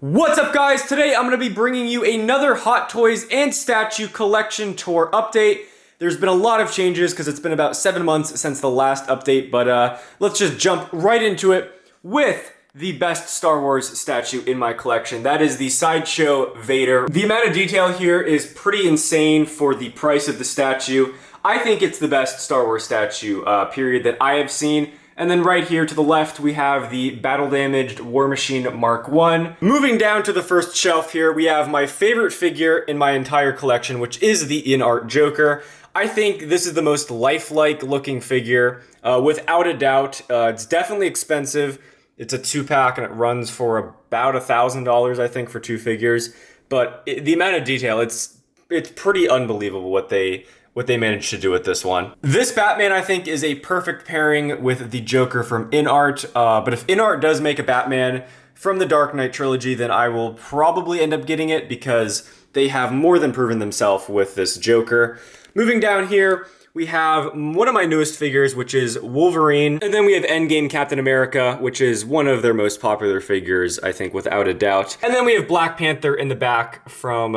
What's up, guys? Today I'm going to be bringing you another Hot Toys and Statue Collection Tour update. There's been a lot of changes because it's been about 7 months since the last update, but let's just jump right into it with the best Star Wars statue in my collection. That is the Sideshow Vader. The amount of detail here is pretty insane for the price of the statue. I think it's the best Star Wars statue, period, that I have seen. And then right here to the left, we have the battle-damaged War Machine Mark I. Moving down to the first shelf here, we have my favorite figure in my entire collection, which is the InArt Joker. I think this is the most lifelike looking figure, without a doubt. It's definitely expensive. It's a 2-pack and it runs for about $1,000, I think, for 2 figures. But the amount of detail, it's pretty unbelievable what they managed to do with this one. This Batman, I think, is a perfect pairing with the Joker from InArt, but if InArt does make a Batman from the Dark Knight trilogy, then I will probably end up getting it because they have more than proven themselves with this Joker. Moving down here, we have one of my newest figures, which is Wolverine, and then we have Endgame Captain America, which is one of their most popular figures, I think, without a doubt. And then we have Black Panther in the back from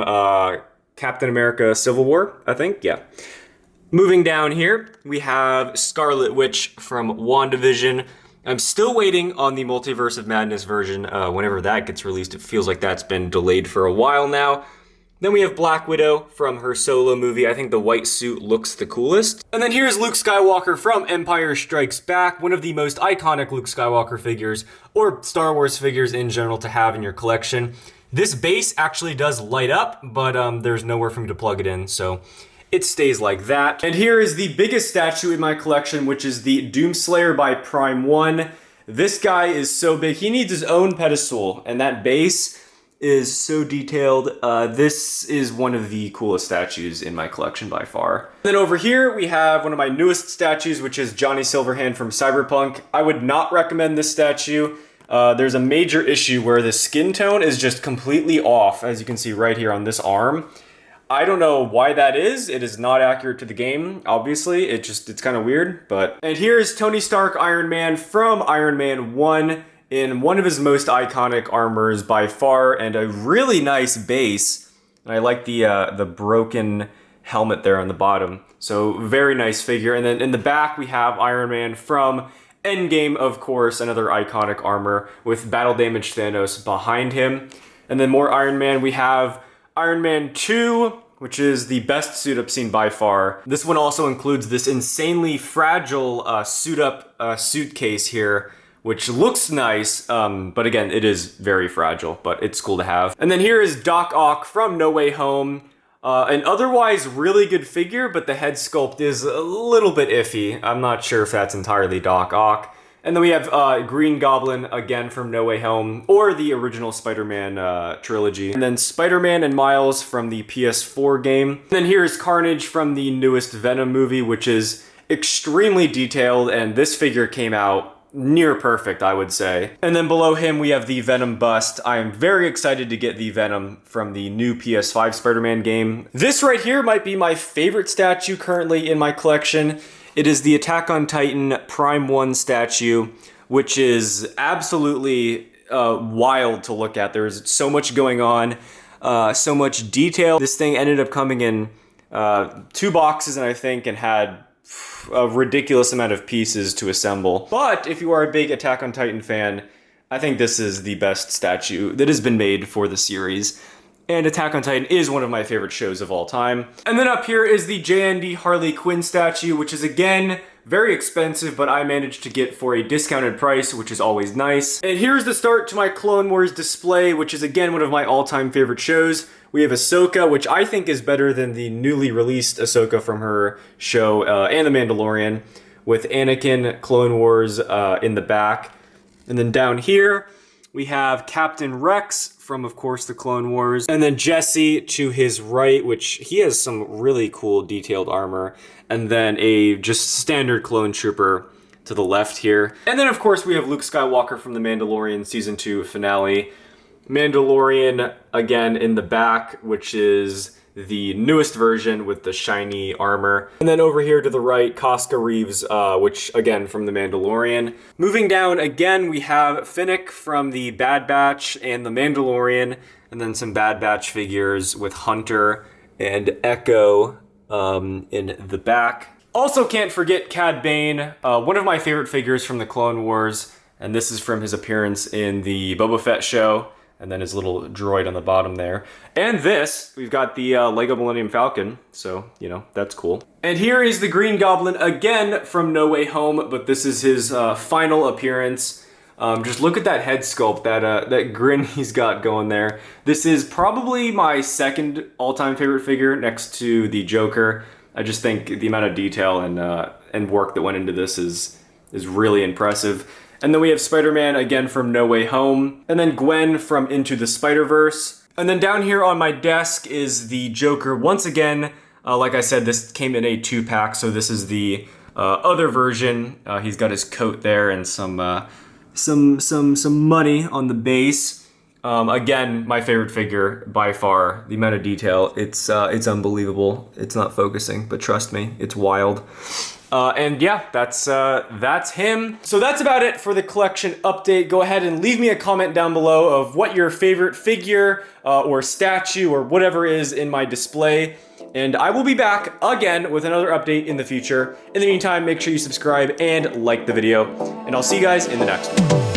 Captain America Civil War, I think, yeah. Moving down here, we have Scarlet Witch from WandaVision. I'm still waiting on the Multiverse of Madness version. Whenever that gets released, it feels like that's been delayed for a while now. Then we have Black Widow from her solo movie. I think the white suit looks the coolest. And then here's Luke Skywalker from Empire Strikes Back, one of the most iconic Luke Skywalker figures, or Star Wars figures in general, to have in your collection. This base actually does light up, but there's nowhere for me to plug it in, so it stays like that. And here is the biggest statue in my collection, which is the Doomslayer by Prime 1. This guy is so big. He needs his own pedestal, and that base is so detailed. This is one of the coolest statues in my collection by far. Then over here, we have one of my newest statues, which is Johnny Silverhand from Cyberpunk. I would not recommend this statue. There's a major issue where the skin tone is just completely off, as you can see right here on this arm. I don't know why that is. It is not accurate to the game, obviously. It's kind of weird, but... And here's Tony Stark Iron Man from Iron Man 1 in one of his most iconic armors by far, and a really nice base. And I like the broken helmet there on the bottom. So very nice figure. And then in the back, we have Iron Man from Endgame, of course, another iconic armor with battle-damaged Thanos behind him. And then more Iron Man, we have Iron Man 2, which is the best suit I've seen by far. This one also includes this insanely fragile suitcase here, which looks nice, but again, it is very fragile, but it's cool to have. And then here is Doc Ock from No Way Home. An otherwise really good figure, but the head sculpt is a little bit iffy. I'm not sure if that's entirely Doc Ock. And then we have Green Goblin, again from No Way Home, or the original Spider-Man trilogy. And then Spider-Man and Miles from the PS4 game. And then here's Carnage from the newest Venom movie, which is extremely detailed, and this figure came out near perfect, I would say. And then below him, we have the Venom bust. I am very excited to get the Venom from the new PS5 Spider-Man game. This right here might be my favorite statue currently in my collection. It is the Attack on Titan Prime 1 statue, which is absolutely wild to look at. There's so much going on, so much detail. This thing ended up coming in 2 boxes, and I think, and had a ridiculous amount of pieces to assemble. But if you are a big Attack on Titan fan, I think this is the best statue that has been made for the series. And Attack on Titan is one of my favorite shows of all time. And then up here is the JND Harley Quinn statue, which is again very expensive, but I managed to get for a discounted price, which is always nice. And here's the start to my Clone Wars display, which is again one of my all-time favorite shows. We have Ahsoka, which I think is better than the newly released Ahsoka from her show, and The Mandalorian, with Anakin, Clone Wars in the back. And then down here, we have Captain Rex from, of course, the Clone Wars. And then Jesse to his right, which he has some really cool detailed armor. And then a just standard clone trooper to the left here. And then, of course, we have Luke Skywalker from The Mandalorian Season 2 finale. Mandalorian, again, in the back, which is the newest version with the shiny armor. And then over here to the right, Casca Reeves, which again from the Mandalorian. Moving down again, we have Finnick from the Bad Batch and the Mandalorian, and then some Bad Batch figures with Hunter and Echo in the back. Also can't forget Cad Bane, one of my favorite figures from the Clone Wars, and this is from his appearance in the Boba Fett show. And then his little droid on the bottom there. And this, we've got the Lego Millennium Falcon, so, you know, that's cool. And here is the Green Goblin again from No Way Home, but this is his final appearance. Just look at that head sculpt, that grin he's got going there. This is probably my second all-time favorite figure next to the Joker. I just think the amount of detail and work that went into this is really impressive. And then we have Spider-Man again from No Way Home. And then Gwen from Into the Spider-Verse. And then down here on my desk is the Joker once again. Like I said, this came in a 2-pack, so this is the other version. He's got his coat there and some money on the base. Again, my favorite figure by far. The amount of detail, it's unbelievable. It's not focusing, but trust me, it's wild. And yeah, that's him. So that's about it for the collection update. Go ahead and leave me a comment down below of what your favorite figure or statue or whatever is in my display. And I will be back again with another update in the future. In the meantime, make sure you subscribe and like the video. And I'll see you guys in the next one.